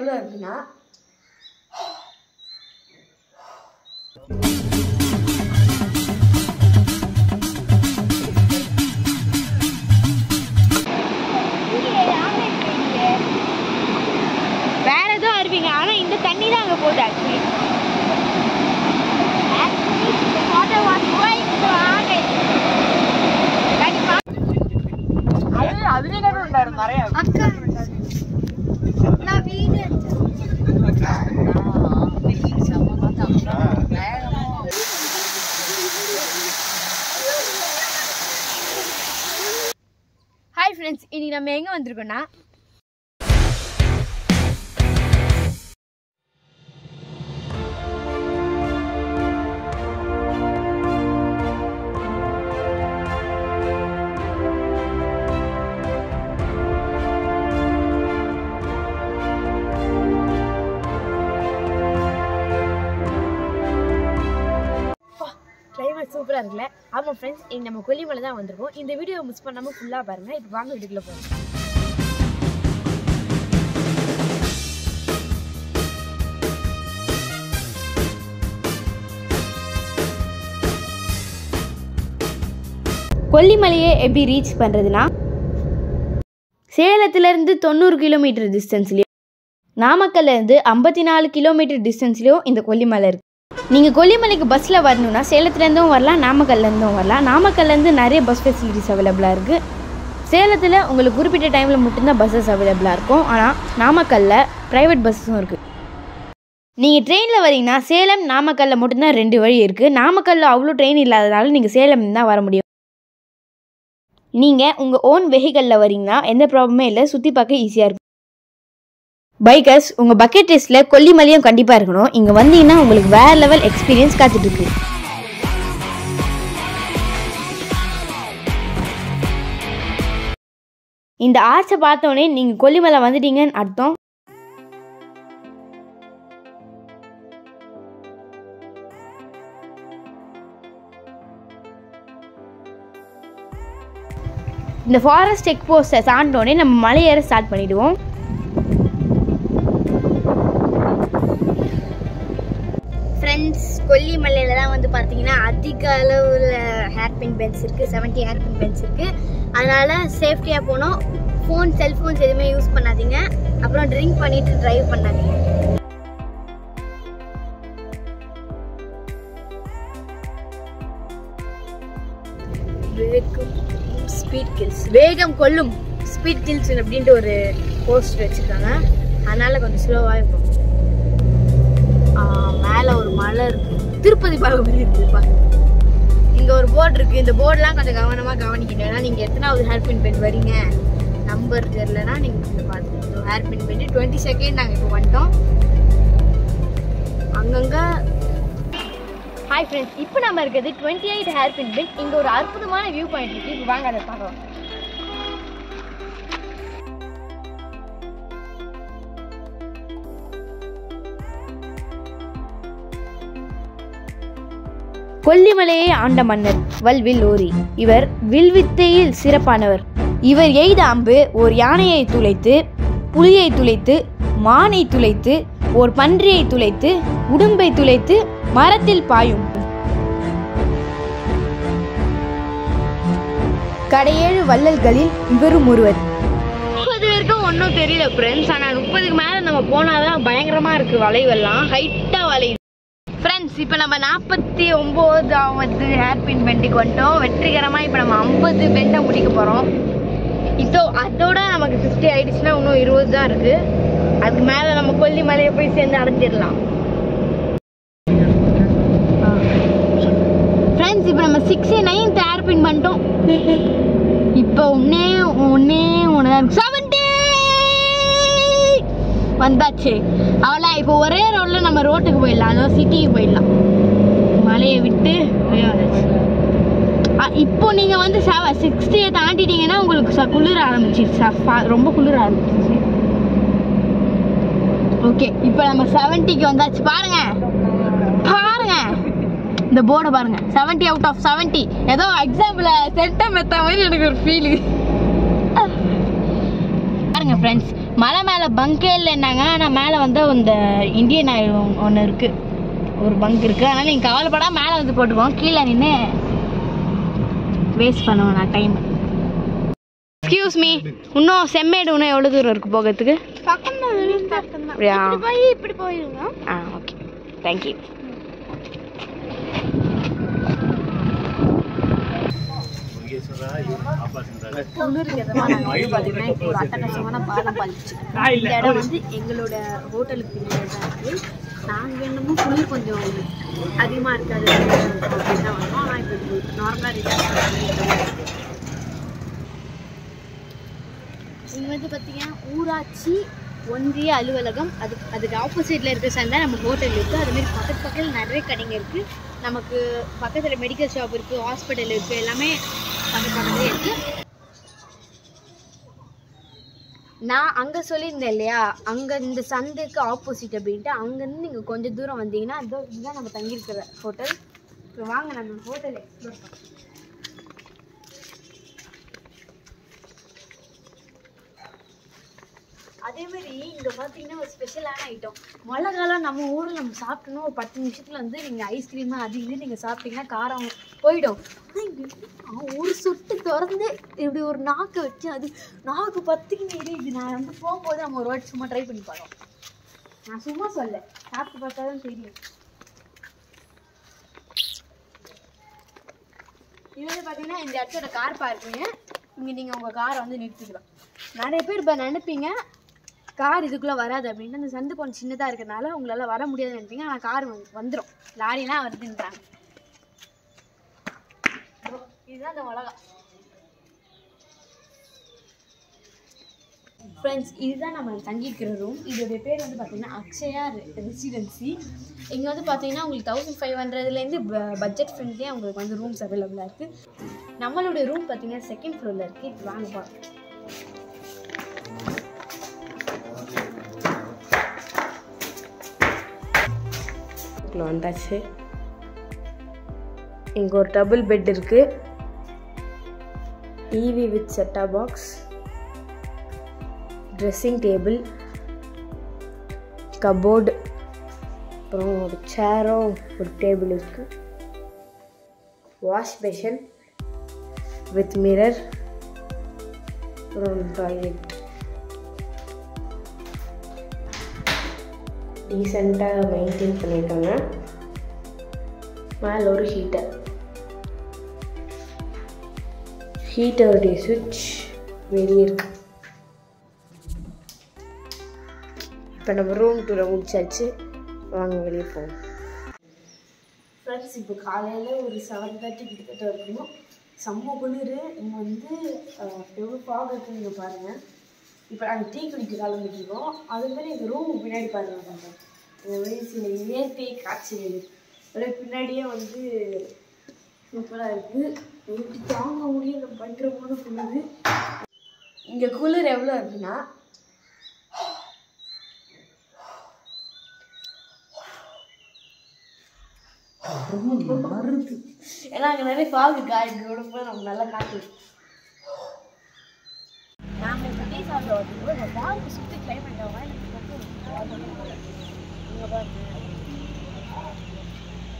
எவ்வளோ இருக்குன்னா வேற எதுவும் அருவிங்க, ஆனா இந்த தண்ணி தான் அங்க போகுது. ஹாய் ஃப்ரெண்ட்ஸ், இன்னைக்கு நம்ம எங்க வந்திருக்கோம்னா கிளைமேட் சூப்பராக இருக்குல்ல? ஆமாம் ஃப்ரெண்ட்ஸ், இன்னைக்கு நம்ம கொல்லிமலை தான் வந்திருக்கோம். இந்த வீடியோ மிஸ் பண்ணாமல் ஃபுல்லாக பாருங்கள். இப்போ வாங்க வீட்டுக்குள்ளே போவோம். கொல்லிமலையை எப்படி ரீச் பண்ணுறதுனா, சேலத்துலேருந்து 90 கிலோமீட்டர் டிஸ்டன்ஸ்லேயும் நாமக்கல்லேருந்து 54 கிலோமீட்டர் டிஸ்டன்ஸ்லேயும் இந்த கொல்லிமலை இருக்குது. நீங்கள் கொல்லிமலைக்கு பஸ்ஸில் வரணுன்னா சேலத்துலேருந்தும் வரலாம், நாமக்கல்லேருந்தும் வரலாம். நாமக்கல்லேருந்து நிறைய பஸ் ஃபெசிலிட்டிஸ் அவைலபிளாக இருக்குது. சேலத்தில் உங்களுக்கு குறிப்பிட்ட டைமில் மட்டும்தான் பஸ்ஸஸ் அவைலபிளாக இருக்கும். ஆனால் நாமக்கல்லில் ப்ரைவேட் பஸ்ஸும் இருக்குது. நீங்கள் ட்ரெயினில் வரீங்கன்னா சேலம் நாமக்கல்லில் மட்டும்தான் 2 வழி இருக்குது. நாமக்கல்லில் அவ்வளோ ட்ரெயின் இல்லாதனால நீங்கள் சேலம் தான் வர முடியும். நீங்கள் உங்கள் ஓன் வெஹிக்கலில் வரீங்கன்னா எந்த ப்ராப்ளமே இல்லை, சுற்றி பார்க்க ஈஸியாக இருக்கும். பைக்கர்ஸ், உங்கள் பக்கெட் லிஸ்ட்டில் கொல்லிமலையும் கண்டிப்பாக இருக்கணும். இங்கே வந்தீங்கன்னா உங்களுக்கு வேறு லெவல் எக்ஸ்பீரியன்ஸ் காத்துட்ருக்கு. இந்த ஆர்ச்சை பார்த்தோன்னே நீங்கள் கொல்லிமலை வந்துட்டீங்கன்னு அர்த்தம். இந்த ஃபாரஸ்ட் செக் போஸ்ட்டை தாண்டோடனே நம்ம மலையேற ஸ்டார்ட் பண்ணிவிடுவோம். ஃப்ரெண்ட்ஸ், கொல்லிமலையில் தான் வந்து பார்த்தீங்கன்னா அதிக அளவில் ஹேர்பின் பென்ஸ் இருக்குது. 70 ஹேர்பின் பென்ஸ் இருக்குது. அதனால் சேஃப்டியாக போகணும். செல்ஃபோன்ஸ் எதுவுமே யூஸ் பண்ணாதீங்க. அப்புறம் ட்ரிங்க் பண்ணிவிட்டு ட்ரைவ் பண்ணாதீங்க. வேகம் கொல்லும் ஸ்பீட் கில்ஸ் அப்படின்ட்டு ஒரு போஸ்ட் வச்சுருக்காங்க. அதனால் கொஞ்சம் ஸ்லோவாக இருக்கும். மேலே ஒரு மலை இருக்கு, திருப்பதி பார்க்க மாதிரி இருக்குப்பா. இங்கே ஒரு போர்டு இருக்குது. இந்த போர்டெலாம் கொஞ்சம் கவனமாக கவனிக்கணும். ஏன்னா நீங்கள் எத்தனாவது ஹேர்பின் பெண்ட் வரீங்க நம்பர் தெரியலன்னா நீங்கள் இதை பார்த்துக்கணும். ஹேர்பின் பெண்ட் 20 செகண்ட் நாங்கள் இப்போ வந்துட்டோம். அங்கங்கே ஹாய் ஃப்ரெண்ட்ஸ், இப்போ நம்ம இருக்கிறது 28 ஹேர்பின் பெண்ட். இங்கே ஒரு அற்புதமான வியூ பாயிண்ட் இருக்குது. இப்போ வாங்க அதை பார்க்கலாம். கொல்லிமலையை ஆண்ட மன்னர் வல்வில்லோரி. இவர் வில்வித்தையில் சிறப்பானவர். இவர் எய்த அம்பு ஒரு யானையை துளைத்து, புலியை துளைத்து, மானை துளைத்து, ஒரு பன்றியை துளைத்து, உடும்பை துளைத்து மரத்தில் பாயும். கடையேழு வள்ளல்களில் இவரும் ஒருவர். 30 வரைக்கும் ஒன்றும் தெரியல ஃப்ரெண்ட்ஸ். ஆனால் 30க்கு மேலே நம்ம போனாதான் பயங்கரமாக இருக்குது. வளைவெல்லாம் ஹைட்டாக வளையுது. ஃப்ரெண்ட்ஸ், இப்போ நம்ம 49வது ஹேர்பின் பெண்டுக்கு வந்துட்டோம். வெற்றிகரமாக இப்போ நம்ம 50 பெண்டை முடிக்க போகிறோம். அதோட நமக்கு 50 ஆயிடுச்சுன்னா இன்னும் 20 தான் இருக்குது. அதுக்கு மேலே நம்ம கொல்லிமலையை போய் சேர்ந்து அடைஞ்சிடலாம். ஃப்ரெண்ட்ஸ், இப்போ நம்ம 69th ஹேர்பின் பண்ணிட்டோம். இப்போ ஒன்னே ஒன்று தான் 70 வந்தாச்சு. அவ்வளோ இப்போ ஒரே ரோடில் நம்ம ரோட்டுக்கு போயிடலாம், அதாவது சிட்டிக்கு போயிடலாம். மலையை விட்டு வந்தாச்சு. இப்போ நீங்கள் வந்து 60 தாண்டிட்டீங்கன்னா உங்களுக்கு குளிர ஆரம்பிச்சிருச்சு. ரொம்ப குளிர ஆரம்பிச்சிருச்சு. ஓகே, இப்போ நம்ம 70க்கு வந்தாச்சு. பாருங்க இந்த போர்டை பாருங்க. 70 out of 70. ஏதோ எக்ஸாம்பிள் சென்டம் மெத்த மாதிரி எனக்கு ஒரு ஃபீலு. பாருங்க ஃப்ரெண்ட்ஸ், மலை மேலே பங்கே இல்லைன்னாங்க. ஆனால் மேலே வந்து இந்த இந்தியன் ஆயில் ஒன்று இருக்குது, ஒரு பங்க் இருக்குது. அதனால் நீங்கள் கவலைப்படாமல் மேலே வந்து போட்டுக்கோங்க. கீழே நின்று வேஸ்ட் பண்ணுவோம் நான் டைம். எக்ஸ்கியூஸ் மீ, இன்னும் செம்மேடு இன்னும் எவ்வளோ தூரம் இருக்குது போகிறதுக்கு? அப்படியா? இப்படி போயிருங்க. Okay, thank you. இந்த இடம் வந்து எங்களோட ஹோட்டலுக்கு பின்னாடி தான் இருக்குது. நாங்கள் என்னமோ குளிர் கொஞ்சம் அதிகமாக இருக்காது அப்படின்னு தான் வந்தோம். ஆனால் இப்போ நார்மலாக இங்கே வந்து பார்த்தீங்கன்னா ஊராட்சி ஒன்றிய அலுவலகம், அதுக்கு ஆப்போசிட்டில் இருக்க சண்டை நம்ம ஹோட்டல் இருக்குது. அதுமாரி பக்கத்தில் நிறைய கடைங்க இருக்குது. நமக்கு பக்கத்தில் மெடிக்கல் ஷாப் இருக்குது, ஹாஸ்பிட்டல் இருக்குது, எல்லாமே பக்கத்துலேயே இருக்குது. நான் அங்கே சொல்லியிருந்தேன் இல்லையா, அங்கே இந்த சந்தைக்கு ஆப்போசிட் அப்படின்ட்டு. அங்கேருந்து நீங்கள் கொஞ்சம் தூரம் வந்தீங்கன்னா இதுதான் நம்ம தங்கியிருக்கிற ஹோட்டல். இப்போ வாங்க நம்ம ஹோட்டல் எக்ஸ்ப்ளோர் பண்ணலாம். அதேமாதிரி இங்கே பார்த்தீங்கன்னா ஒரு ஸ்பெஷலான ஐட்டம், மழை காலம் நம்ம ஊரில் நம்ம சாப்பிட்டோன்னா ஒரு 10 நிமிஷத்தில் வந்து நீங்கள் ஐஸ்கிரீமு அது இது நீங்கள் சாப்பிட்டீங்கன்னா காரம் போயிடும். ஆனால் இங்கே ஒரு சொட்டு திறந்து இப்படி ஒரு நாக்கை வச்சு அது நாக்கு பத்துக்குன்னு எரியுது. நான் வந்து போகும்போது நம்ம ஒரு வாட்டி சும்மா ட்ரை பண்ணி பார்த்தோம். நான் சும்மா சொல்ல, சாப்பிட்டு பார்த்தா தான் தெரியும். இது வந்து பார்த்தீங்கன்னா இந்த இடத்தோட கார் பார்க்குங்க. இங்கே நீங்கள் உங்கள் காரை வந்து நிறுத்திக்கலாம். நிறைய பேர் இப்போ நினைப்பீங்க கார் இதுக்குள்ளே வராது அப்படின்னு. அந்த சந்து கொஞ்சம் சின்னதாக இருக்கிறதுனால உங்களால் வர முடியாதுன்னு நினைப்பீங்க. ஆனால் கார் வந்துடும், லாரிலாம் வருதுன்றாங்க. இதுதான் அந்த உலகம் ஃப்ரெண்ட்ஸ். இதுதான் நம்ம தங்கியிருக்கிற ரூம். இதோடைய பேர் வந்து பார்த்தீங்கன்னா அக்ஷயா ரெசிடென்சி. இங்கே வந்து பார்த்தீங்கன்னா உங்களுக்கு 1500லேருந்து பட்ஜெட் ஃப்ரெண்ட்லேயே உங்களுக்கு வந்து ரூம்ஸ் அவைலபிளாக இருக்குது. நம்மளுடைய ரூம் பார்த்தீங்கன்னா 2nd ஃப்ளோரில் இருக்குது. வாங்க பார்க்கலாம். வந்தாச்சு. இங்கே ஒரு டபுள் பெட் இருக்குது, TV with set top box, dressing table, cupboard, அப்புறம் ஒரு சேரும் ஒரு டேபிள் இருக்குது, வாஷ் பேஷன் வித் மிரர், அப்புறம் டாய்லெட். டீசெண்டாக மெயின்டைன் பண்ணியிருக்காங்க. மேலே ஒரு ஹீட்டருடைய சுவிட்ச் வெளியே இருக்கு. இப்போ நம்ம ரூம் டூரை முடிச்சாச்சு, வாங்க வெளியே போவோம். ஃப்ரெண்ட்ஸ், இப்போ காலையில் ஒரு 7:30 கிட்டத்தட்ட இருக்கணும். செம்ம குளிர். இங்கே வந்து எவ்வளோ ஃபாக் இருக்குன்னு நீங்கள் பாருங்கள். இப்போ நாங்கள் டீ குடிக்க கிளம்பிட்டுருக்கோம். அதுமாதிரி எங்கள் ரூம் பின்னாடி பாருங்கள். இந்த மாதிரி சில இயற்கை காட்சிகள் அப்படியே பின்னாடியே வந்து சூப்பராக இருக்குது. எப்படி தாங்க முடியும் நம்ம பண்ணுறோமோன்னு குளிர். இங்கே குளிர் எவ்வளோ இருக்குன்னா ரொம்ப மறுது. ஏன்னா அங்கே நிறைய ஃபாகு காய்க்கு விடும்போது நம்ம நல்லா காட்டு. நாம இப்போ டீ சாப்பிட வரும்போது அந்த ஃபாகு சுற்றி கிளைமேட் ஆகும்.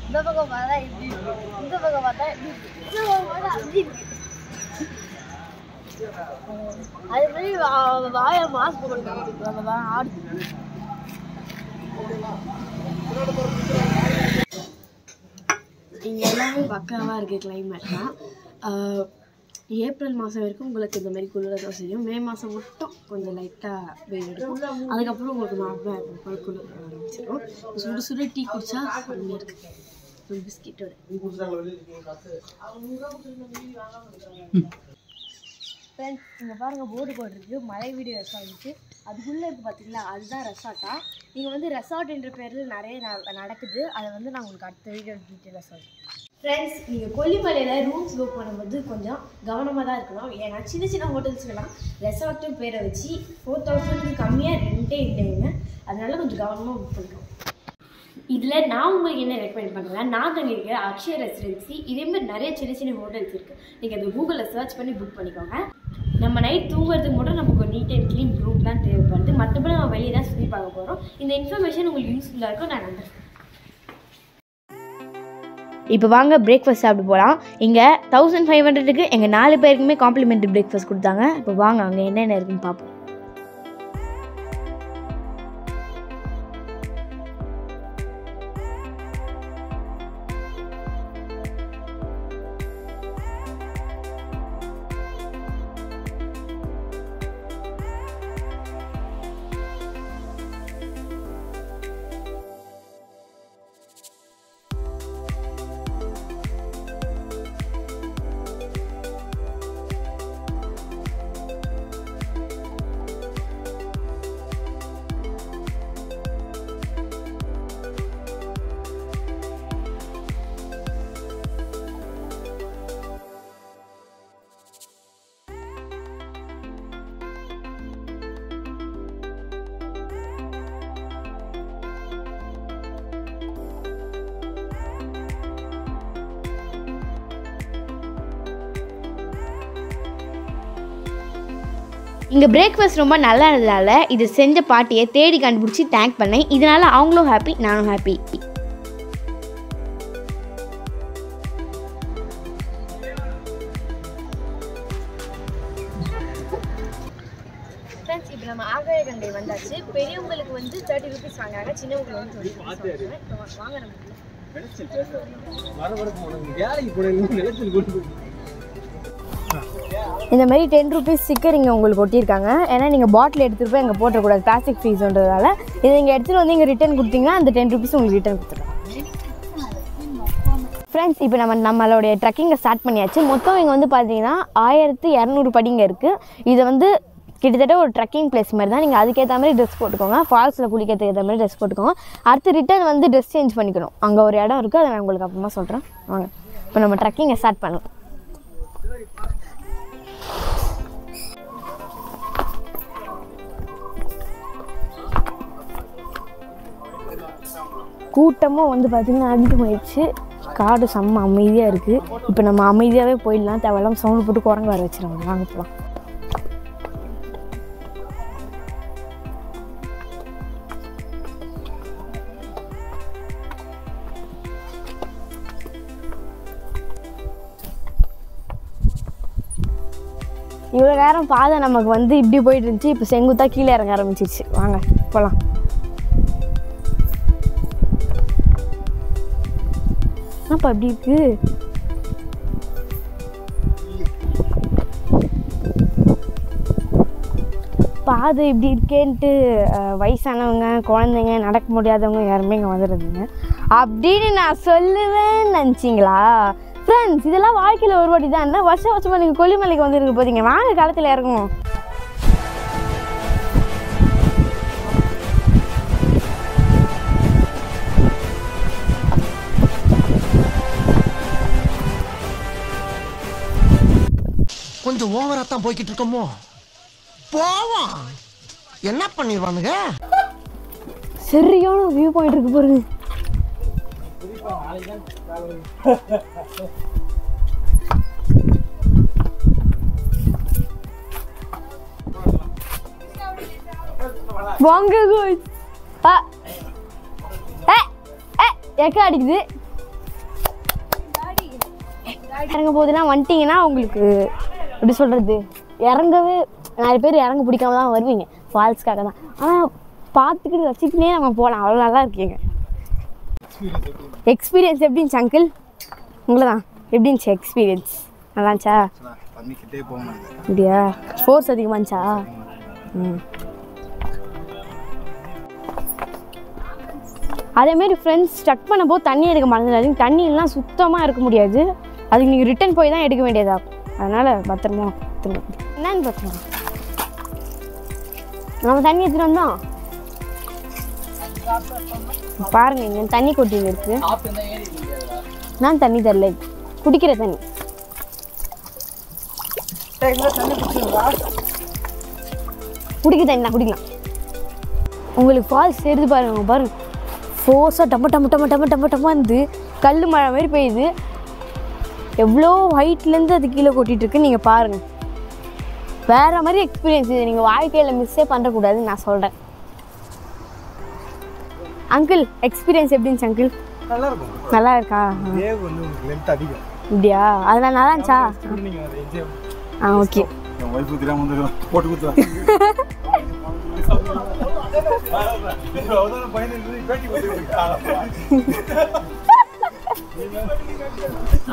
இந்த பக்கம் பார்த்தா இப்படி இருக்கு, இந்த பக்கம் பார்த்தா இப்படி இருக்கு, இந்த பக்கம் பார்த்தா அப்படி இருக்கு. அது மாதிரி வாயை மாஸ்க் போட்டு நம்ம தான் ஆடுது. இங்கே எல்லாமே பக்காவாக இருக்குது கிளைமேட்லாம். ஏப்ரல் மாதம் வரைக்கும் உங்களுக்கு இந்த மாதிரி குளிர தான் செய்யும். மே மாதம் மட்டும் கொஞ்சம் லைட்டாக வெயில் எடுக்கும். அதுக்கப்புறம் உங்களுக்கு நார்மலாக குளிர் ஆரம்பிச்சிடும். சுடு சுடு டீ குடித்தா கம்மியாக இருக்குது. ஒரு பிஸ்கெட்டோட ஃப்ரெண்ட்ஸ், இங்கே பாருங்கள் போர்டு போட்டிருக்கு மலை வீடு ரெசார்ட்டு. அதுக்குள்ளே இருக்குது பார்த்தீங்களா, அதுதான் ரெசார்ட்டா. நீங்கள் வந்து ரெசார்ட்ன்ற பேரில் நிறைய நடக்குது. அதை வந்து நான் உங்களுக்கு அடுத்த வீடியோ டீட்டெயிலாக சொல்கிறேன். ஃப்ரெண்ட்ஸ், நீங்கள் கொல்லிமலையில் ரூம்ஸ் புக் பண்ணும்போது கொஞ்சம் கவனமாக தான் இருக்கணும். ஏன்னா சின்ன சின்ன ஹோட்டல்ஸ்லாம் ரெசார்ட்டு பேரை வச்சு 4000க்கு கம்மியாக ரெண்டே இல்லைங்க. அதனால கொஞ்சம் கவனமாக புக் பண்ணிக்கணும். இதில் நான் உங்களுக்கு என்ன ரெக்கமெண்ட் பண்ணுறேன், நான் தங்கியிருக்கிற அக்ஷயா ரெசிடென்சி. இதேமாதிரி நிறைய சின்ன சின்ன ஹோட்டல்ஸ் இருக்குது. நீங்கள் அந்த கூகுளில் சர்ச் பண்ணி புக் பண்ணிக்கோங்க. நம்ம நைட் தூங்குறதுக்கு மட்டும் நமக்கு ஒரு நீட் அண்ட் க்ளீன் ரூம் தான் தேவைப்படுது. மற்றபடி நம்ம வெளியே தான் சுற்றி பார்க்க போகிறோம். இந்த இன்ஃபர்மேஷன் உங்களுக்கு யூஸ்ஃபுல்லாக இருக்கும் நான் நம்புறேன். இப்போ வாங்க பிரேக்ஃபாஸ்ட் சாப்பிட்டு போகலாம். இங்கே 1500க்கு எங்கள் 4 பேருக்குமே காம்ப்ளிமெண்ட்ரி பிரேக்ஃபாஸ்ட் கொடுத்தாங்க. இப்போ வாங்க அங்கே என்னென்ன இருக்குன்னு பார்ப்போம். இங்கே பிரேக்ஃபாஸ்ட் ரொம்ப நல்லா இருந்ததால் இது செஞ்ச பாட்டியை தேடி கண்டுபிடிச்சி தேங்க் பண்ணேன். இதனால் அவங்களும் ஹாப்பி, நானும் ஹாப்பி. ஃப்ரெண்ட்ஸ், இப்போ நம்ம ஆகாய கங்கை வந்தாச்சு. பெரியவங்களுக்கு வந்து 30 rupees வாங்குறாங்க, சின்னவங்களுக்கு வந்து 20 rupees வாங்க. இந்த மாதிரி 10 rupees ஸ்டிக்கர் இங்கே உங்களுக்கு ஒட்டியிருக்காங்க. ஏன்னா நீங்கள் பாட்டில் எடுத்துகிட்டு போய் அங்கே போட்டக்கூடாது, பிளாஸ்டிக் ஃபீஸ்ன்றதால. இதை நீங்கள் எடுத்துகிட்டு வந்து இங்கே ரிட்டர்ன் கொடுத்தீங்கன்னா அந்த 10 rupees உங்களுக்கு ரிட்டர்ன் கொடுத்துருவாங்க. ஃப்ரெண்ட்ஸ், இப்போ நம்மளுடைய ட்ரெக்கிங்கை ஸ்டார்ட் பண்ணியாச்சு. மொத்தம் இங்கே வந்து பார்த்தீங்கன்னா 1200 படிங்க இருக்குது. இதை வந்து கிட்டத்தட்ட ஒரு ட்ரெக்கிங் பிளேஸ் மாதிரி தான். நீங்கள் அதுக்கேற்ற மாதிரி ட்ரெஸ் போட்டுக்கோங்க. ஃபால்ஸில் குளிக்கிறதுக்கு ஏற்ற மாதிரி ட்ரெஸ் போட்டுக்கோங்க. அடுத்து ரிட்டர்ன் வந்து ட்ரெஸ் சேஞ்ச் பண்ணிக்கணும். அங்கே ஒரு இடம் இருக்குது, அதை நான் உங்களுக்கு அப்புறமா சொல்கிறேன். வாங்க இப்போ நம்ம ட்ரெக்கிங்கை ஸ்டார்ட் பண்ணலாம். கூட்டமும் வந்து பார்த்திங்கன்னா அதிகமாகிடுச்சு. காடு செம்ம அமைதியாக இருக்குது. இப்போ நம்ம அமைதியாகவே போயிடலாம். தேவையில்லாமல் சவுண்டு போட்டு குரங்கு வர வச்சுருவாங்க. வாங்க போகலாம். இவ்வளோ நேரம் பாதை நமக்கு வந்து இப்படி போயிட்டு இருந்துச்சு. இப்போ செங்குத்தா கீழே இறங்க ஆரம்பிச்சிச்சு. வாங்க போகலாம். அப்போ அப்படி இருக்கு. பாதை இப்படி இருக்கேன்ட்டு வயசானவங்க, குழந்தைங்க, நடக்க முடியாதவங்க யாருமே இங்கே வந்துடுறதுங்க அப்படின்னு நான் சொல்லுவேன்னு நினச்சிங்களா? ஃப்ரெண்ட்ஸ், இதெல்லாம் வாழ்க்கையில் ஒரு வாட்டி தான். என்ன வருஷம் வருஷமாக நீங்கள் கொல்லிமலைக்கு வந்துருக்க போதீங்க. வாங்க காலத்தில் இறங்குவோம். கொஞ்சம் ஓவரா தான் போய்கிட்டு இருக்கோமோ. போவோம், என்ன பண்ணிடுவானுங்க. சரியான வியூ பாயிண்ட் இருக்கு பாருங்க. வாங்க எக்கா அடிக்குது. இறங்க போதெல்லாம் வந்துட்டீங்கன்னா உங்களுக்கு எப்படி சொல்கிறது, இறங்கவே நிறைய பேர் இறங்க பிடிக்காம தான் வருவீங்க. ஃபால்ஸ்க்காக தான். ஆனால் பார்த்துக்கிட்டு ரசிச்சுனே நம்ம போகலாம். அவ்வளோ நல்லா இருக்கீங்க. எக்ஸ்பீரியன்ஸ் எப்படி இருந்துச்சு அங்கிள்? உங்களை தான் எப்படி இருந்துச்சு எக்ஸ்பீரியன்ஸ்? நல்லா இருந்துச்சா? அப்படியா? ஃபோர்ஸ் அதிகமாக இருந்துச்சா? அதேமாரி ஃப்ரெண்ட்ஸ், ஸ்டக் பண்ணும்போது தண்ணி எடுக்க மறந்துடாதீங்க. தண்ணியெல்லாம் சுத்தமாக இருக்க முடியாது. அதுக்கு நீங்கள் ரிட்டர்ன் போய் தான் எடுக்க வேண்டியதாகும். அதனால் பத்திரமா என்னன்னு பத்திரமா நம்ம தண்ணி எடுத்துகிட்டு வந்தோம். பாருங்க, இங்கே தண்ணி கொட்டிங்க இருக்கு. நான் தண்ணி தரல, குடிக்கிற தண்ணி. குடிக்க தண்ணி நான் குடிக்கலாம். உங்களுக்கு ஃபால்ஸ் தெரியுது பாருங்க. பாருங்க, ஃபோர்ஸாக டம்ம டம்ம டம்ம டம்ம டம்ம டம்மா இருந்து கல் மழை மாதிரி பெய்யுது. எவ்வளோ ஹைட்லேருந்து அது கீழே கொட்டிகிட்ருக்கு நீங்கள் பாருங்கள். வேற மாதிரி எக்ஸ்பீரியன்ஸ் இது. நீங்கள் வாழ்க்கையில் மிஸ்ஸே பண்ணக்கூடாதுன்னு நான் சொல்கிறேன். அங்கிள் எக்ஸ்பீரியன்ஸ் எப்படின்னு அங்கிள்? நல்லா இருக்கும். நல்லா இருக்கா? வேவ் வந்து உங்களுக்கு லென்த் அதிகம். இப்படியா? அதெல்லாம் நல்லா இருந்துச்சா? நீங்க அதை என்ஜாய் ஓகே. என் வைஃப் தெரியாம வந்து போட்டு குத்துறா.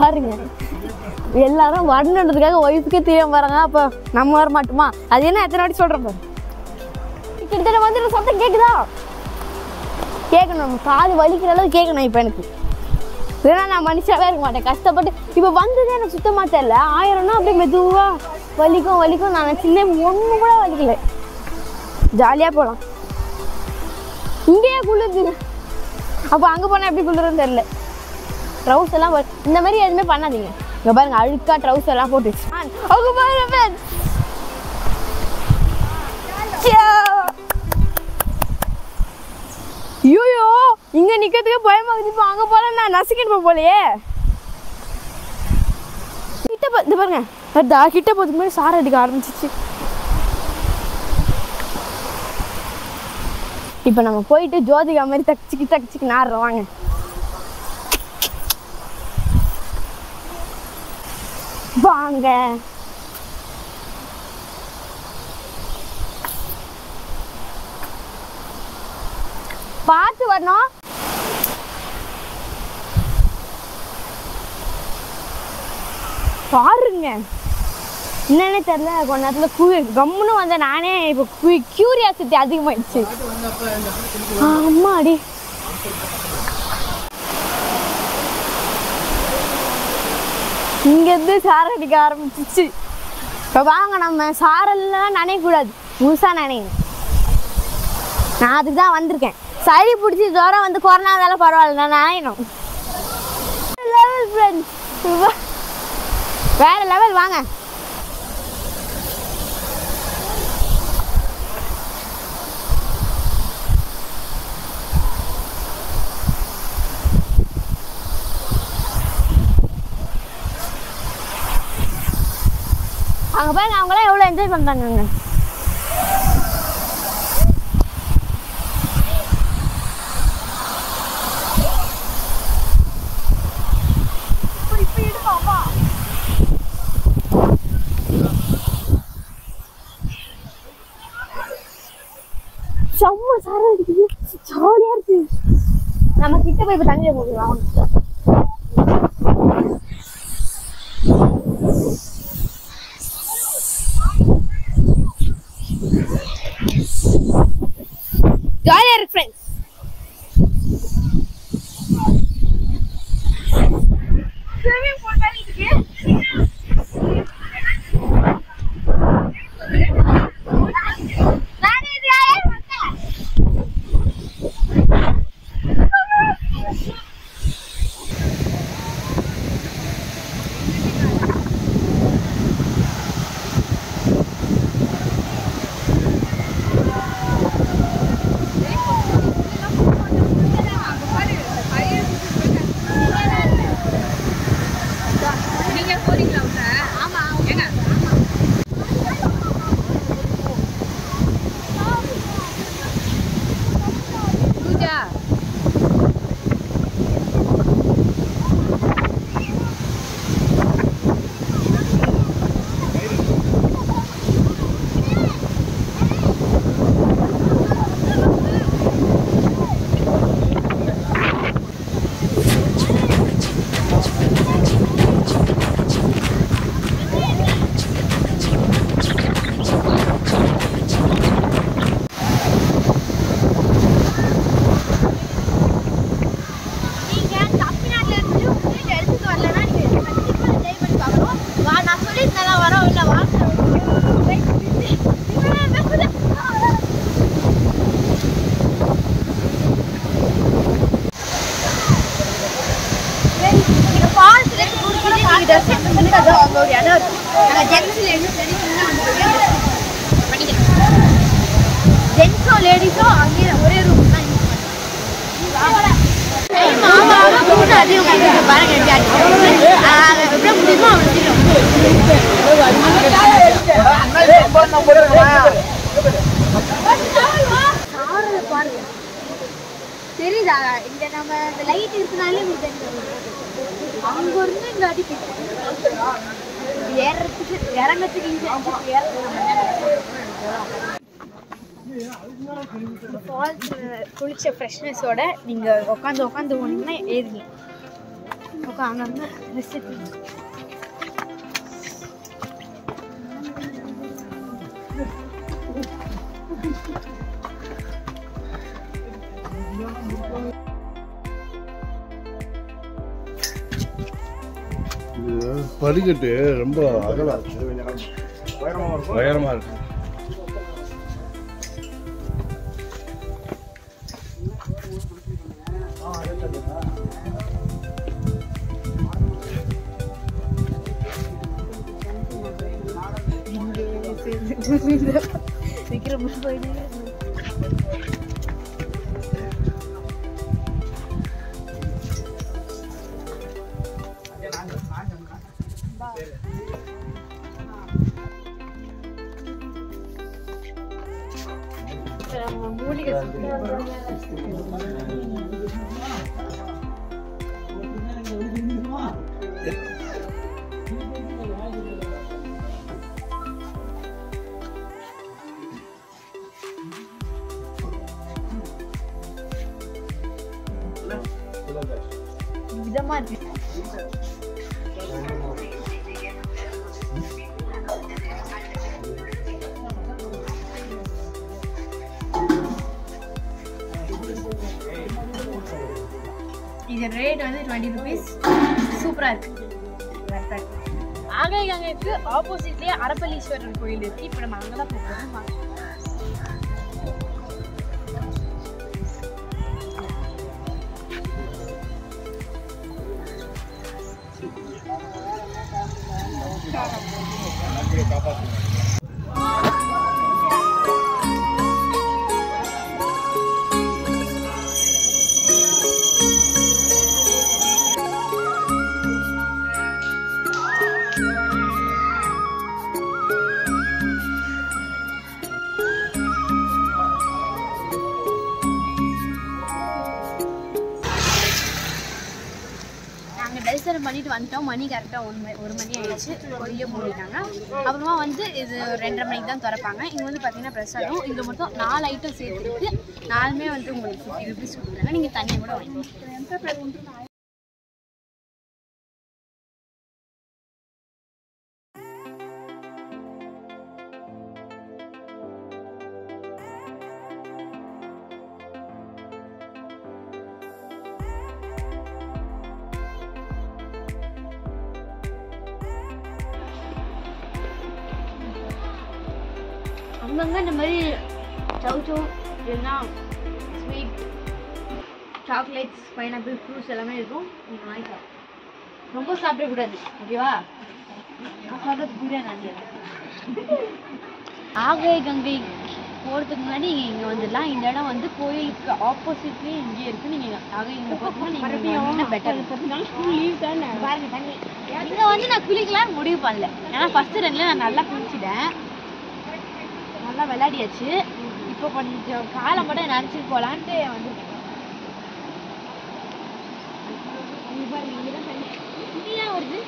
பாருங்க எல்லாரும் வரணுன்றதுக்காக ஒய்ஃபுக்கே தெரியாம வராங்க. அப்போ நம்ம வர மாட்டோமா? அது என்ன எத்தனை வாட்டி சொல்கிறேன் பாரு. கிட்டத்தட்ட வந்து சத்தம் கேட்குதா? கேட்கணும், காது வலிக்கிற அளவு கேட்கணும். இப்போ எனக்கு இல்லைன்னா நான் மனுஷாவே இருக்க மாட்டேன். கஷ்டப்பட்டு இப்போ வந்ததே எனக்கு சுத்தமாக தெரியல. 1000னா அப்படியே மெதுவாக வலிக்கும். நான் சின்ன ஒன்று கூட வலிக்கல. ஜாலியாக போகலாம். இங்கேயே குளிருது. அப்போ அங்கே போனால் எப்படி குளிருன்னு தெரியல. ட்ரவுஸ் எல்லாம் இந்த மாதிரி எதுவுமே பண்ணாதீங்க. இங்கே பாருங்க அழுக்கா ட்ரவுஸ் எல்லாம் போட்டு அவங்க பாருங்க. ஐயோ இங்கே நிற்கிறதுக்கு பயமாகுது. இப்போ அங்கே போல நான் நசுக்கிட்டு போலையே. கிட்ட இது பாருங்க கிட்ட போதுக்கு மாதிரி சாரை அடிக்க ஆரம்பிச்சிச்சு. இப்போ நம்ம போயிட்டு ஜோதிகா மாதிரி தச்சிக்கு நாடுறோம் வாங்க. வாங்க பார்த்து வரணும். பாருங்க என்னன்னே தெரியல. கொஞ்ச நேரத்தில் கம்முன்னு வந்த நானே இப்போ கியூரியாசிட்டி அதிகமாயிடுச்சு. அம்மாடி இங்கேருந்து சாரை அடிக்க ஆரம்பிச்சிச்சு. இப்போ வாங்க நம்ம சாரெல்லாம் நினைக்கக்கூடாது, முழுசாக நினைக்கணும். நான் அதுக்கு தான் வந்திருக்கேன். சளி பிடிச்சி ஜுரம் வந்து கொரோனாதால பரவாயில்ல, நான் நினைக்கணும். லெவல் ஃப்ரெண்ட்ஸ் வேற லெவல். வாங்க அங்கே பாருங்க அவங்களாம் எவ்வளோ என்ஜாய் பண்ணுறாங்க. செம்ம சாரம் அடிக்குது, ஜாலியாக இருக்கு. நம்ம கிட்ட போய் இப்போ தண்ணியில் போடலாம். ஜாலியாக இருக்கு ஃப்ரெண்ட்ஸ். ஸ்விம்மிங் பூல் மாதிரி இருக்கு. ஜென்ஸோ லேடிஸோ அங்கே ஒரே ரூம் தான். அதிகம் பாருங்க தெரியுதா இங்க நம்ம இந்த லைட் இருக்குனாலே அங்க இருந்து இங்க அடி ஏறதுக்கு இறங்கத்துக்கு ஃபால்ஸ் குளிச்ச ஃப்ரெஷ்னஸோட நீங்க உட்காந்து போனீங்கன்னா ஏறுங்க உட்காந்து ரெஸ்ட் படிக்கட்டு ரொம்ப அகலா உயரமா இருக்கு. சீக்கிரம் போயிடு. மூலிகை இதமா இருக்கு. இது ரேட் வந்து 20 rupees. சூப்பரா இருக்கு. ஆகைக்கு ஆப்போசிட்லயே அரப்பளீஸ்வரர் கோயில் இருக்கு. இப்போ நம்ம அங்கதான் போறோம். தரிசனம் பண்ணிட்டு வந்துட்டோம். மணி கரெக்டாக 1 மணி ஆயிடுச்சு. கொடியை மூடிட்டாங்க. அப்புறமா வந்து இது 2:30 மணிக்கு தான் திறப்பாங்க. இங்கே வந்து பார்த்தீங்கன்னா பிரசாதம் இதில் மொத்தம் 4 ஐட்டம் சேர்த்துருக்கு. 4மே வந்து உங்களுக்கு 50 rupees கொடுக்குறாங்க. நீங்கள் தண்ணி கூட வாங்கிக்கலாம். அங்கங்கே இந்த மாதிரி சவுச்சோ இல்லைன்னா ஸ்வீட் சாக்லேட்ஸ் பைனாப்பிள் ஃப்ரூட்ஸ் எல்லாமே இருக்கும். நீங்கள் வாங்கிக்கலாம். ரொம்ப சாப்பிடக்கூடாது, ஓகேவா? நான் சொல்கிறது புரியா நான் ஆகை கங்கை போகிறதுக்கு முன்னாடி நீங்கள் இங்கே வந்துடலாம். இந்த இடம் வந்து கோயிலுக்கு ஆப்போசிட்லேயே இங்கேயே இருக்குது. நீங்கள் ஆகை இங்கே போகிறதுனா நீங்கள் பெட்டர். லீவ் தானே பாருங்க தண்ணி. இங்கே வந்து நான் குளிக்கலாம்னு முடிவு பண்ணல. ஏன்னா ஃபஸ்ட்டு 2 நான் நல்லா குளிச்சிட்டேன், நல்லா விளையாடியாச்சு. இப்போ கொஞ்சம் காலை மட்டும் நினச்சிட்டு போகலான்ட்டு வந்து துணியாக வருது.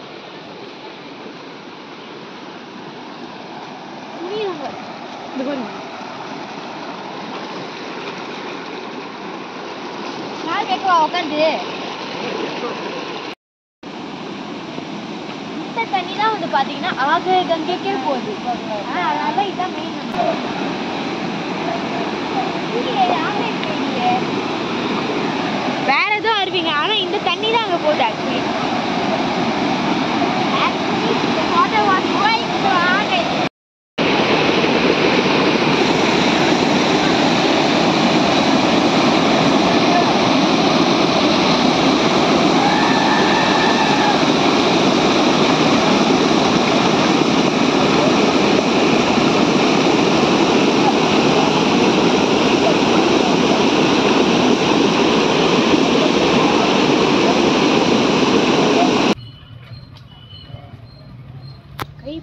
நாள் கேட்கவா உட்காந்து இந்த தண்ணி தான் வந்து பார்த்தீங்கன்னா ஆகை கங்கைக்கே போகுது. அதனால இதான் மெயின். வேற எதுவும் அருவிங்க, ஆனா இந்த தண்ணி தான் அங்க போகுது. ஆக்சுவலி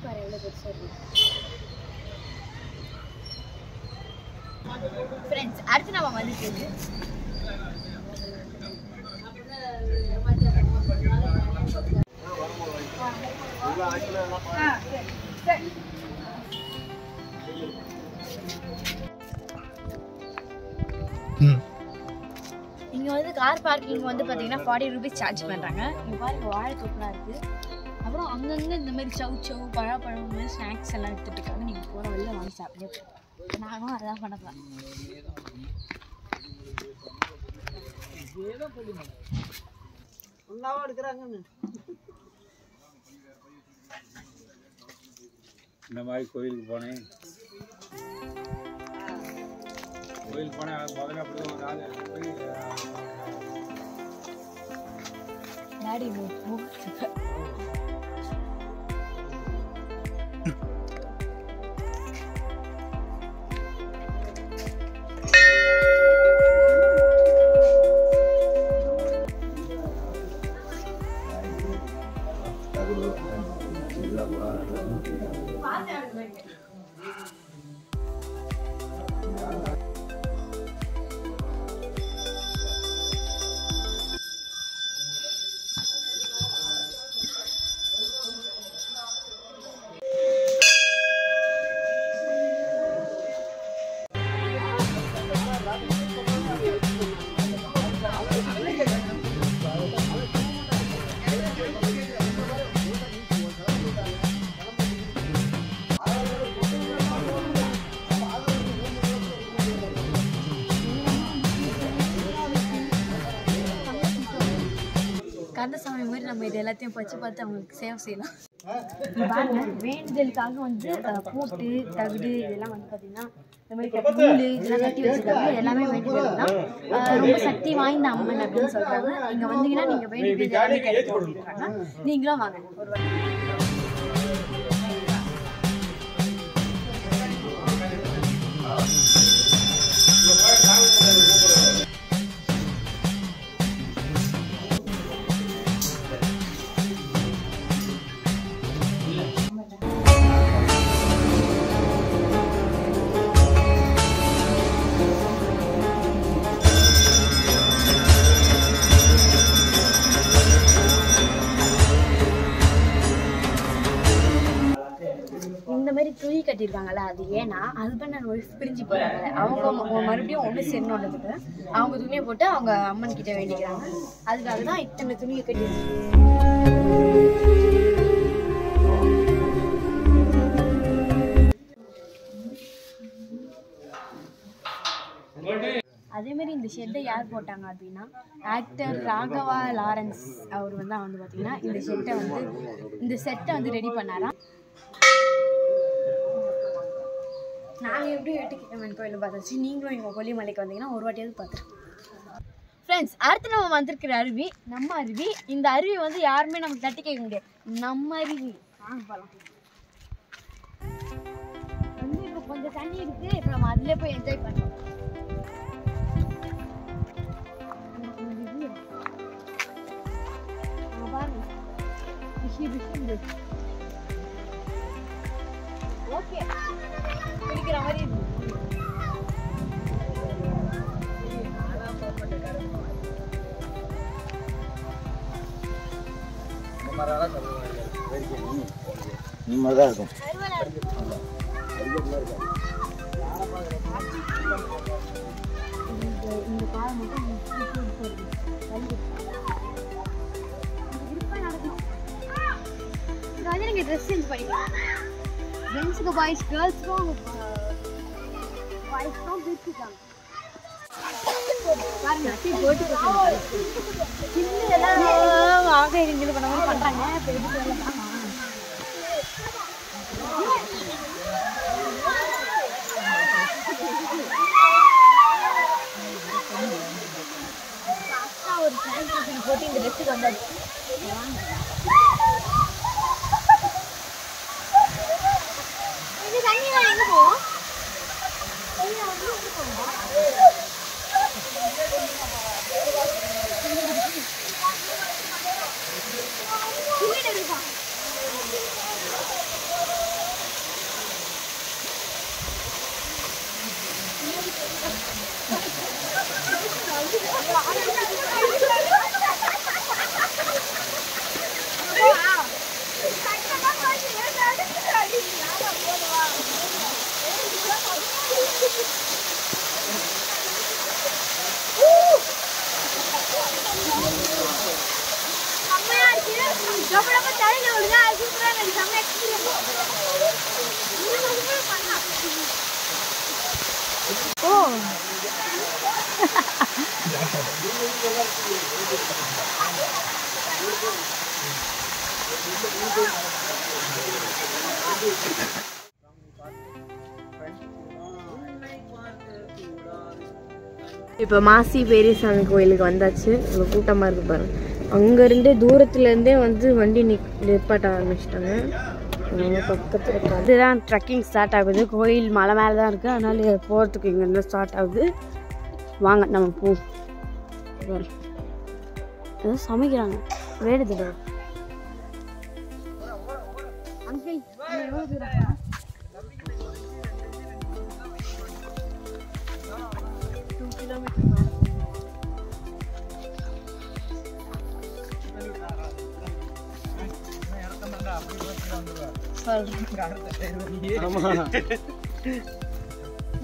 பாரு எவ்வளோ பெருசாக இருக்கு. ஃப்ரெண்ட்ஸ் அடுத்து நம்ம வந்துட்டு இங்கே வந்து கார் பார்க்கிங் வந்து பார்த்தீங்கன்னா 40 ரூபீஸ் சார்ஜ் பண்ணுறாங்க. இங்கே பாருங்க வாழை தோப்புலாம் இருக்குது. அப்புறம் அங்கங்கே இந்த மாதிரி சவு பழப்பழம் மாதிரி ஸ்நாக்ஸ் எல்லாம் எடுத்துகிட்டு இருக்காங்க. நீங்கள் போகிற வெளில வாங்கி சாப்பிட்டே போகிறோம். நானும் அதான் பண்ணலாம். இந்த மாதிரி கோயிலுக்கு போனேன் முதல்ல அப்படி ஒரு நாள் போய் டாடி கந்தசாமி மாதிரி நம்ம இது எல்லாத்தையும் வச்சு பார்த்து அவங்களுக்கு சேவை செய்யலாம். பாருங்க வேண்டுதலுக்காக வந்து பூட்டு தகுடு இதெல்லாம் வந்து பார்த்தீங்கன்னா இந்த மாதிரி நூல் இதெல்லாம் கட்டி வச்சிருக்காங்க. எல்லாமே வேண்டுதல் தான். ரொம்ப சக்தி வாய்ந்த அம்மன் அப்படின்னு சொல்றாங்க. இங்கே வந்தீங்கன்னா நீங்கள் வேண்டியது எல்லாமே கிடைக்கும் அப்படின்றாங்க. நீங்களும் வாங்க ஒரு வாட்டி. இந்த மாதிரி துணி கட்டியிருக்காங்கல்ல, அது ஏன்னா ஹஸ்பண்ட் அண்ட் ஒய்ஃப் பிரிஞ்சு போறாங்க. அவங்க மறுபடியும் ஒன்று சேரணுன்றதுக்கு அவங்க துணியை போட்டு அவங்க அம்மன் கிட்ட வேண்டிக்கிறாங்க. அதுக்காக தான் இத்தனை துணியை கட்டி. அதே மாதிரி இந்த ஷெட்டை யார் போட்டாங்க அப்படின்னா ஆக்டர் ராகவா லாரன்ஸ் அவர் வந்து பார்த்தீங்கன்னா இந்த செட்டை வந்து ரெடி பண்ணாராம். நாங்கள் எப்படி வெட்டுக்கிழமன் கோயிலில் பார்த்தாச்சு. நீங்களும் எங்கள் கொல்லிமலைக்கு வந்தீங்கன்னா ஒரு வாட்டியாவது பார்த்துருக்கோம். ஃப்ரெண்ட்ஸ் அடுத்து நம்ம வந்திருக்கிற அருவி நம்ம அருவி. இந்த அருவி வந்து யாருமே நமக்கு தட்டி கேட்க முடியாது. நம்ம அருவி வாங்க போகலாம். வந்து இப்போ கொஞ்சம் தண்ணி இருக்குது. இப்போ நம்ம அதிலே போய் என்ஜாய் பண்ணலாம். பாருங்க ஓகே பிடிக்கிற மாதிரி நிம்மதியாக இருக்கும். இந்த காலம் மட்டும் நீங்க ட்ரெஸ் சேஞ்ச் பண்ணிக்கலாம். ஜென்ஸுக்கு பாய்ஸ் கேர்ள்ஸ்க்கும் பாய்ஸ்க்கும் பிரிச்சுட்டாங்க. பாருங்க அட்டி போட்டு சின்னதெல்லாம் ஆக இருந்து பண்ண மாதிரி பண்றாங்க. இப்போ எதுக்கு எல்லாம் ஒரு டிரான்ஸ்லேஷன் போட்டு இந்த ட்ரெஸ்ஸுக்கு வந்தாச்சு. இது தண்ணியெல்லாம் எங்கே போவோம்? இப்போ மாசி பெரியசாமி கோயிலுக்கு வந்தாச்சு. இவ்வளோ கூட்டமாக இருக்குது பாருங்க. அங்கேருந்தே தூரத்துலேருந்தே வந்து வண்டி நிற்பாட்ட ஆரம்பிச்சிட்டாங்க. பக்கத்தில் இதுதான் ட்ரெக்கிங் ஸ்டார்ட் ஆகுது. கோயில் மலை மேலே தான் இருக்குது, அதனால போகிறதுக்கு இங்கேருந்து ஸ்டார்ட் ஆகுது. வாங்க நம்ம போவோம். ஏதோ சமைக்கிறாங்க வேடுதுடா. அங்கிள் எவ்வளோ தூரம்?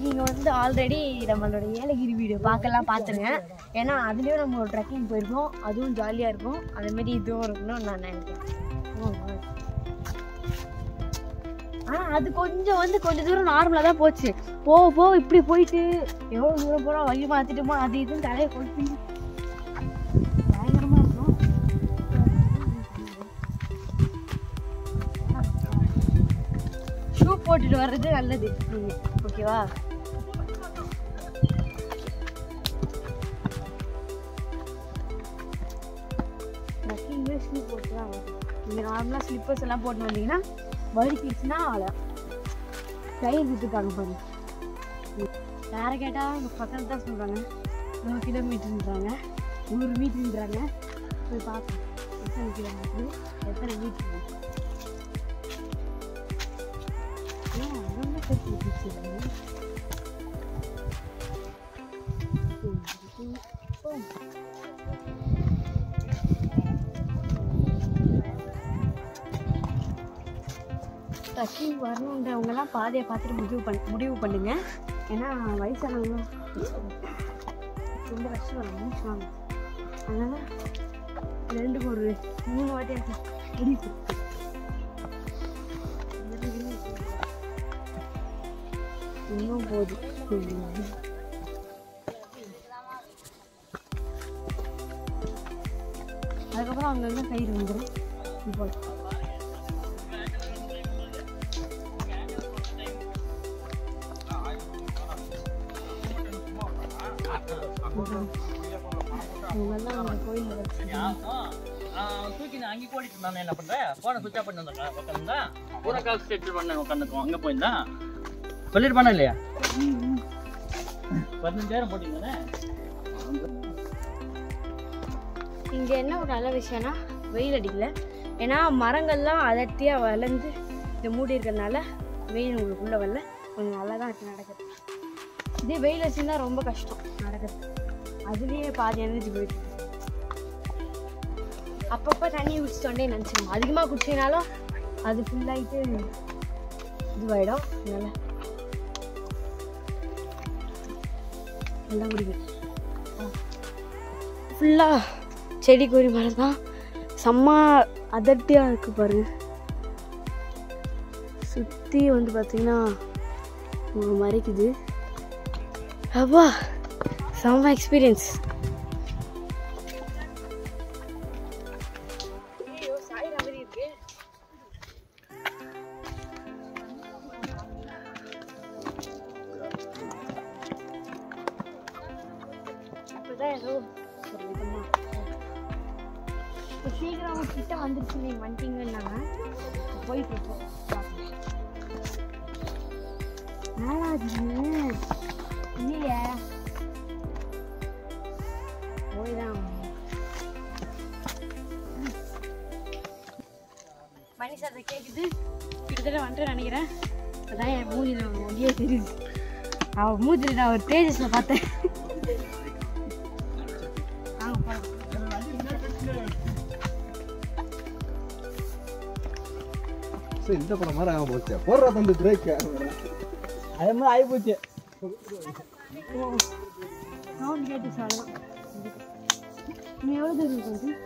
நீங்கள் வந்து ஆல்ரெடி நம்மளோட ஏலகிரி வீடியோ பார்த்துருங்க. ஏன்னா அதுலேயும் நம்ம ஒரு ட்ரெக்கிங் போயிருக்கோம், அதுவும் ஜாலியாக இருக்கும். அதேமாரி இதுவும் இருக்கணும்னு நான் நினைக்கிறேன். ஆனால் அது கொஞ்சம் தூரம் நார்மலாக தான் போச்சு. போக இப்படி போயிட்டு எவ்வளோ தூரம் போகிறோம், வழி மாற்றிட்டோமோ அது இதுன்னு தலையை கொளுத்தி பயங்கரமாக இருக்கும். ஷூ போட்டுட்டு வர்றது நல்லது, ஓகேவா? ட்ரெக்கிங்லேயே ஷூ போட்டு தான் வரும். நீங்கள் நார்மலாக ஸ்லிப்பர்ஸ் எல்லாம் போட்டு வந்தீங்கன்னா வலிக்கிடுச்சுன்னா அவ்வளோ கயிறு விட்டுருக்காங்க பாருங்க. வேறு கேட்டால் எங்கள் பக்கத்தில் தான் சொல்கிறாங்க 100 கிலோமீட்டருன்றாங்க, 100 மீட்டருன்றாங்க. போய் பார்ப்போம் எத்தனை கிலோமீட்டரு, எத்தனை மீட்டரு. ரொம்ப கட்டி ட்ரெக்கிங் வரணுன்றவங்கலாம் பாதையை பார்த்துட்டு முடிவு பண்ணுங்க. ஏன்னா வயசானவங்களும் ரொம்ப கஷ்டம் வரும், மூச்சு வாங்க. அதனால் 2க்கு ஒரு 3 வாட்டி முடிவு. இன்னும் போகுது. அதுக்கப்புறம் அங்கங்கே கயிறு வந்துடும். இப்போ தூக்கி நான் அங்கே கோடிட்டு நான் என்ன பண்றேன், போன சுவிட்ச் ஆஃப் பண்ணி வந்தேன். உட்காந்துருந்தா பூரா காசு செட்டில் பண்ண உட்காந்துக்கும். அங்கே போயிருந்தா சொல்லிட்டு பண்ண இல்லையா? 15,000 போட்டீங்கண்ணே. இங்கே என்ன ஒரு நல்ல விஷயம்னா வெயில் அடிக்கல. ஏன்னா மரங்கள்லாம் அடர்த்தியாக வளர்ந்து இந்த மூடி இருக்கிறதுனால வெயில் உங்களுக்குள்ளே வரல. கொஞ்சம் நல்லா தான் இருக்குது நடக்கிறது. இதே வெயில் வச்சுருந்தா ரொம்ப கஷ்டம் நடக்கிறது. அதுலேயே பாதி எனர்ஜி போயிட்டு அப்பப்போ தண்ணி குடிச்சிட்டோண்டே நினச்சிக்கணும். அதிகமாக குடிச்சினாலும் அது ஃபுல்லாகிட்டு இதுவாகிடும். நல்லா குடிக்கும். ஃபுல்லாக செடி கொடி மரம் தான், செம்ம அடர்த்தியாக இருக்குது பாருங்க. சுற்றி வந்து பார்த்திங்கன்னா மறைக்குது. அப்பா செம்ம எக்ஸ்பீரியன்ஸ். சீக்கிரம் கிட்ட வந்துருச்சு, நீங்க வந்துட்டீங்கன்னாங்க போயிட்டு இருக்கோம். இல்லையா போய்தான் மணி சார் கேட்குது. கிட்டத்தட்ட வந்துட்டு நினைக்கிறேன். அதான் என் மூஞ்சில ஒடியே தெரியுது. அவன் மூஞ்சில நான் ஒரு தேஜஸ்ல பார்த்தேன். இந்த படம் மாதிரி ஆக போச்சு போடுறா தந்து பிரேக் அதே மாதிரி ஆகி போச்சு.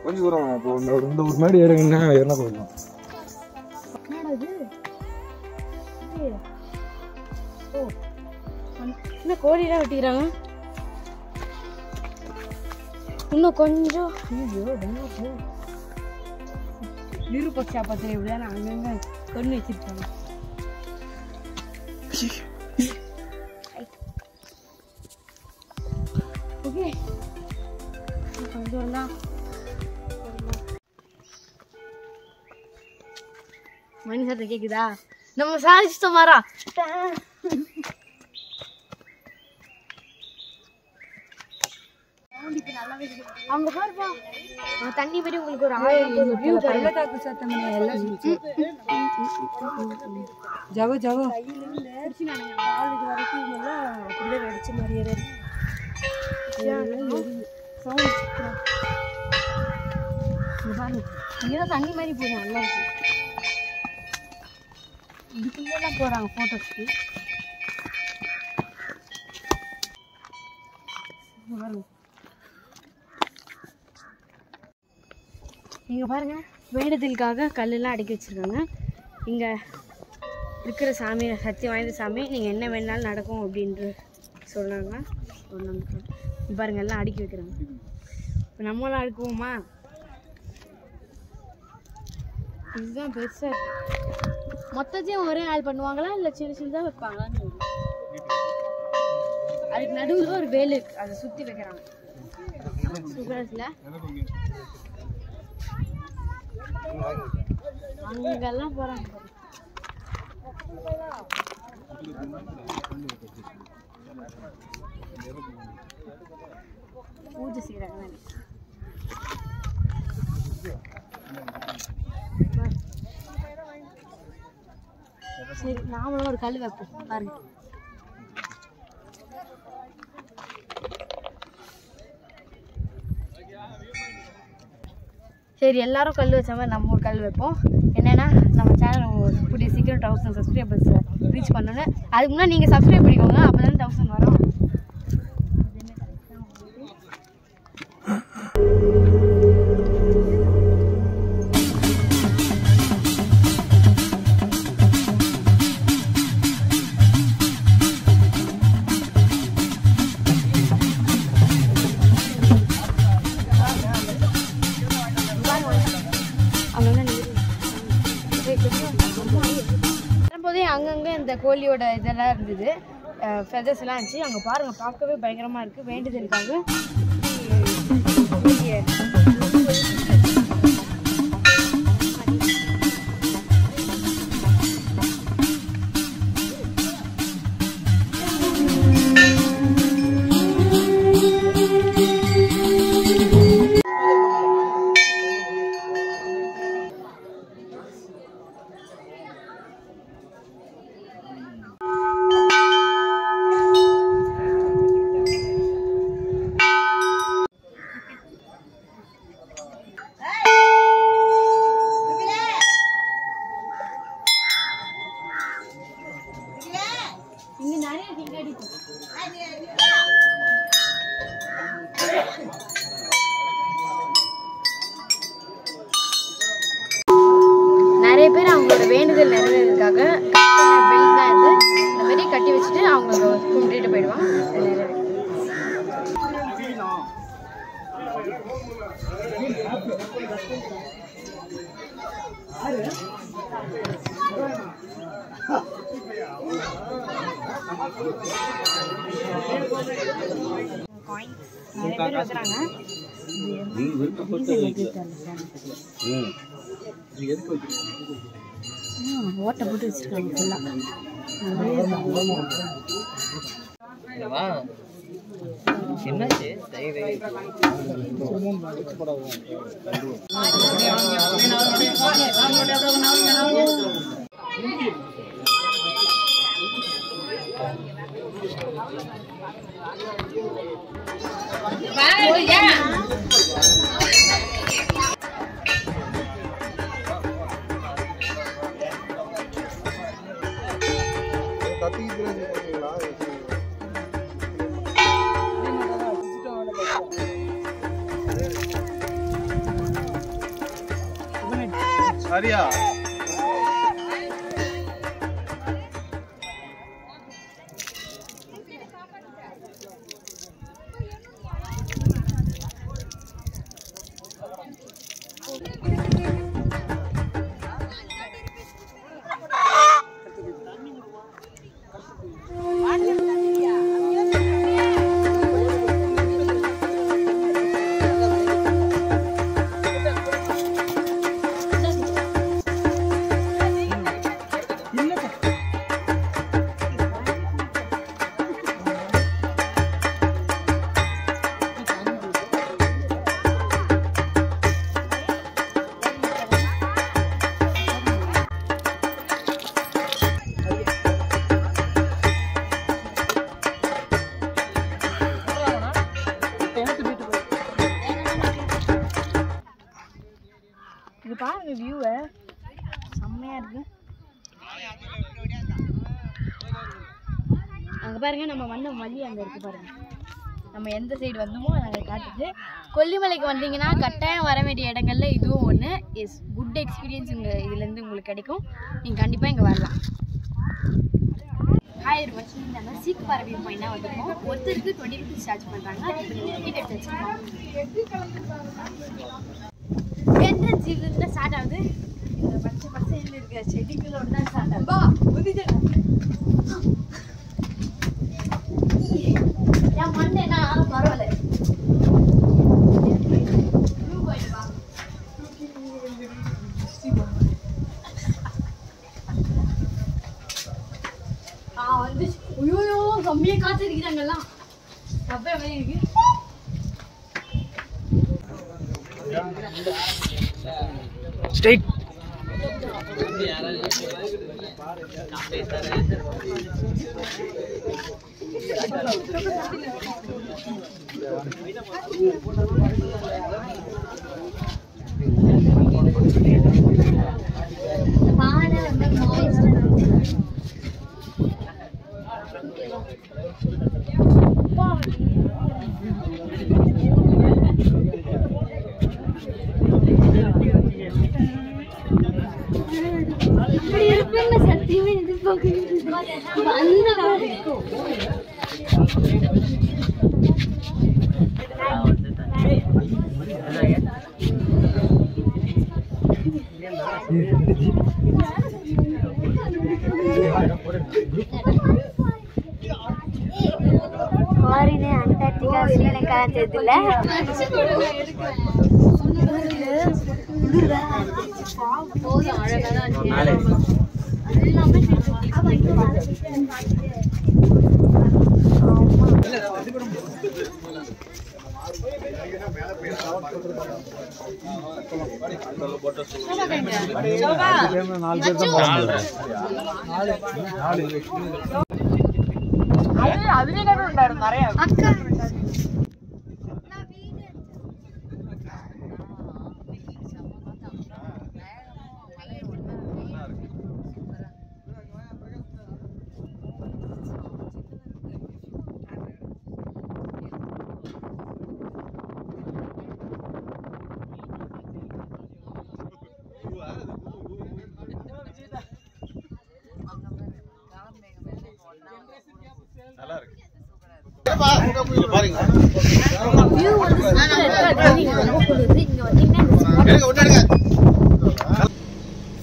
கொஞ்சம் தூரம் இப்போ இந்த ஒரு மாடி ஏறுங்கன்னா என்ன போயிடலாம். என்ன கோழிலாம் வெட்டிக்கிறாங்க இன்னும் கொஞ்சம். விருப்பக்ஷா பத்திரம் இப்படிதான் அங்கங்க கொண்டு வச்சிருப்பாங்க. ஓகே கொஞ்சம் தூரம் தான். மணி சத்தம் கேக்குதா? நம்ம சாதிச்சிட்டோம் மாறா. அவங்க பாருப்பா தண்ணி மாதிரி உங்களுக்கு ஒரு வியூ பள்ளத்தாக்கு சத்தம் எல்லாம் ஜவ ஜவ காலுக்கு வரைக்கும் எல்லாம் அப்படியே வெடிச்ச மாதிரியே இருக்கு. இங்கதான் தண்ணி மாதிரி போகும் நல்லா இருக்கு. இதுக்குள்ளதான் போறாங்க போட்டோஸ்க்கு. இங்க பாருங்க வேண்டுதலுக்காக கல்லெல்லாம் அடுக்கி வச்சிருக்காங்க. இங்க இருக்கிற சாமி சக்தி வாய்ந்த சாமி, நீங்க என்ன வேணாலும் நடக்கும் அப்படின்ட்டு சொல்றாங்க. பாருங்க எல்லாம் அடுக்கி வைக்கிறாங்க. இப்போ நம்மளாம் அடுக்குவோமா? இதுதான் பெருசா மொத்தத்தையும் ஒரே ஆள் பண்ணுவாங்களா இல்லை சின்ன சின்னதாக வைப்பாங்களான்னு தெரியும். அதுக்கு நடுவில் ஒரு வேலு இருக்கு, அதை சுற்றி வைக்கிறாங்க. அங்கெல்லாம் போறாங்க. பூஜை செய்யறாங்க. சரி நாமளும் ஒரு கல் வைப்போம் பாருங்க. சரி எல்லாரும் கல் வச்ச மாதிரி நம்ம ஒரு கல் வைப்போம். என்னன்னா நம்ம சேனல் கூடிய சீக்கிரம் 1000 சப்ஸ்கிரைபர்ஸ் ரீச் பண்ணோன்னு. அதுக்கு முன்னாடி நீங்கள் சப்ஸ்கிரைப் பண்ணிக்கோங்க, அப்போ தானே 1000 வரும். வரும்போதே அங்கங்கே இந்த கோழியோட இதெல்லாம் இருந்தது, ஃபெதர்ஸ் எல்லாம் இருந்துச்சு. அங்கே பாருங்க பார்க்கவே பயங்கரமாக இருக்குது. வேண்டுதலுக்காக நிறைய பேர் அவங்களோட வேண்டுதல் நிறைவேறதுக்காக பெல் தான் இது, இந்த மாதிரி கட்டி வச்சுட்டு அவங்க கும்பிட்டுட்டு போயிடுவாங்க. நிறைய பேர் வைக்கிறாங்க. ஓட்டை போட்டு வச்சிருக்காங்க ஃபுல்லாக. என்னாச்சு? சரியா இது பாருங்க வியூவை, செம்மையா இருக்கு. அங்க பாருங்க நம்ம வந்த வழி அங்க இருக்கு பாருங்க. நம்ம எந்த சைடு வந்தோமோ அதை காட்டுது. கொல்லிமலைக்கு வந்தீங்கன்னா கட்டாயம் வர வேண்டிய இடங்கள்ல இதுவும் ஒன்று. இஸ் குட் எக்ஸ்பீரியன்ஸ் இதுலேருந்து உங்களுக்கு கிடைக்கும். நீங்கள் கண்டிப்பாக இங்கே வரலாம். ஹாய் வச்சு நாங்கள் சீக் பாறை வியூ பாயிண்ட் தான் வந்திருக்கோம். ஒருத்தருக்கு 20 rupees சார்ஜ் பண்ணுறாங்க. இப்போ நீங்கள் டிக்கெட் எடுத்து வச்சுருக்கோம். என்ட்ரன்ஸ் இதுல ஸ்டார்ட் ஆகுது. இந்த பச்சை பச்சையில் இருக்கிற செடிகளோட தான் ஸ்டார்ட் ஆகுது. என் மண்ணு என்ன பரவாயில்ல. வந்து ஐயோ கம்மியா காத்து அடிக்கிறாங்கல்லாம். அப்ப இருக்கு ஸ்ட்ரைட் சத்தியமே ஃபாரின் அண்டார்டிகா ஸ்ரீலங்கா தெரியல. அக்கா பாருங்க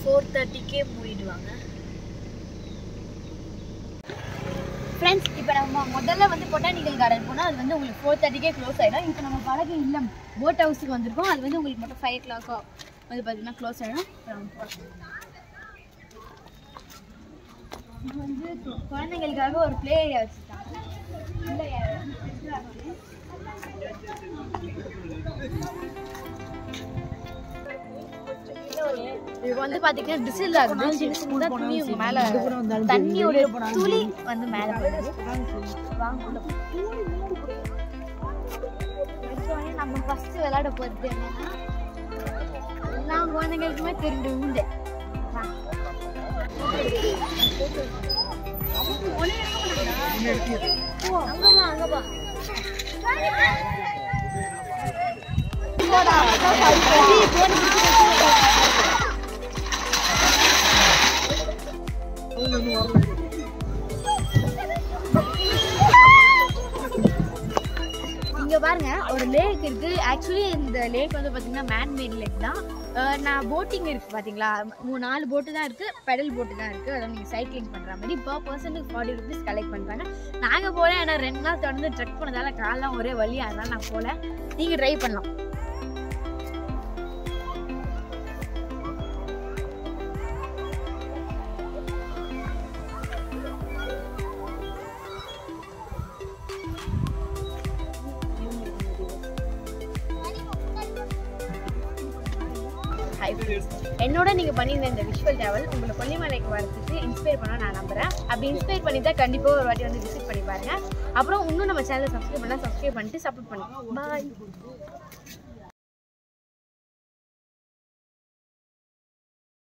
4:30க்கே மூடிடுவாங்க. ஃப்ரெண்ட்ஸ், இப்போ நம்ம முதல்ல வந்து பொட்டானிக்கல் கார்டன் போனால் அது வந்து உங்களுக்கு 4:30க்கே க்ளோஸ் ஆகிடும். இப்போ நம்ம பழகு இல்லம் போட் ஹவுஸுக்கு வந்திருக்கோம். அது வந்து உங்களுக்கு மட்டும் 5 o'clock வந்து பார்த்தீங்கன்னா க்ளோஸ் ஆகிடும். இது வந்து குழந்தைங்களுக்காக ஒரு ப்ளே ஏரியா வச்சுருக்காங்க. இது வந்து பார்த்தீங்கன்னா டிசில் ஆகுது. சின்ன சின்னதாக துணி உங்கள் மேலே தண்ணியோட துளி வந்து மேலே போயிடுது. நம்ம ஃபஸ்ட்டு விளையாட போகிறது என்னன்னா எல்லா குழந்தைங்களுக்குமே தெரிஞ்ச உண்டு. அங்கப்பா இங்க பாருங்க ஒரு லேக் இருக்கு. ஆக்சுவலி இந்த லேக் வந்து பாத்தீங்கன்னா மேன்மேட் லேக் தான். நான் போட்டிங் இருக்கு பாத்தீங்களா, 4 போட்டு தான் இருக்கு, பெடல் போட்டு தான் இருக்கு. அதாவது நீங்க சைக்கிளிங் பண்ற மாதிரி பர் பர்சனுக்கு 40 rupees கலெக்ட் பண்றாங்க. நாங்க போல ஏன்னா 2 நாள் தொடர்ந்து ட்ரெக் பண்ணதால காலெல்லாம் ஒரே வலி, அதனால நான் போல. நீங்க ட்ரை பண்ணலாம். என்னோட நீங்க பண்ணியிருந்த இந்த விஷுவல் டிராவல் உங்களை கொல்லிமலைக்கு வரதுக்கு இன்ஸ்பயர் பண்ண நான் நம்புறேன். அப்படி இன்ஸ்பயர் பண்ணிட்டா கண்டிப்பா ஒரு வாட்டி வந்து விசிட் பண்ணி பாருங்க. அப்புறம் இன்னும் நம்ம சேனலை சப்ஸ்கிரைப் பண்ணிட்டு சப்போர்ட் பண்ணுங்க. பாய்.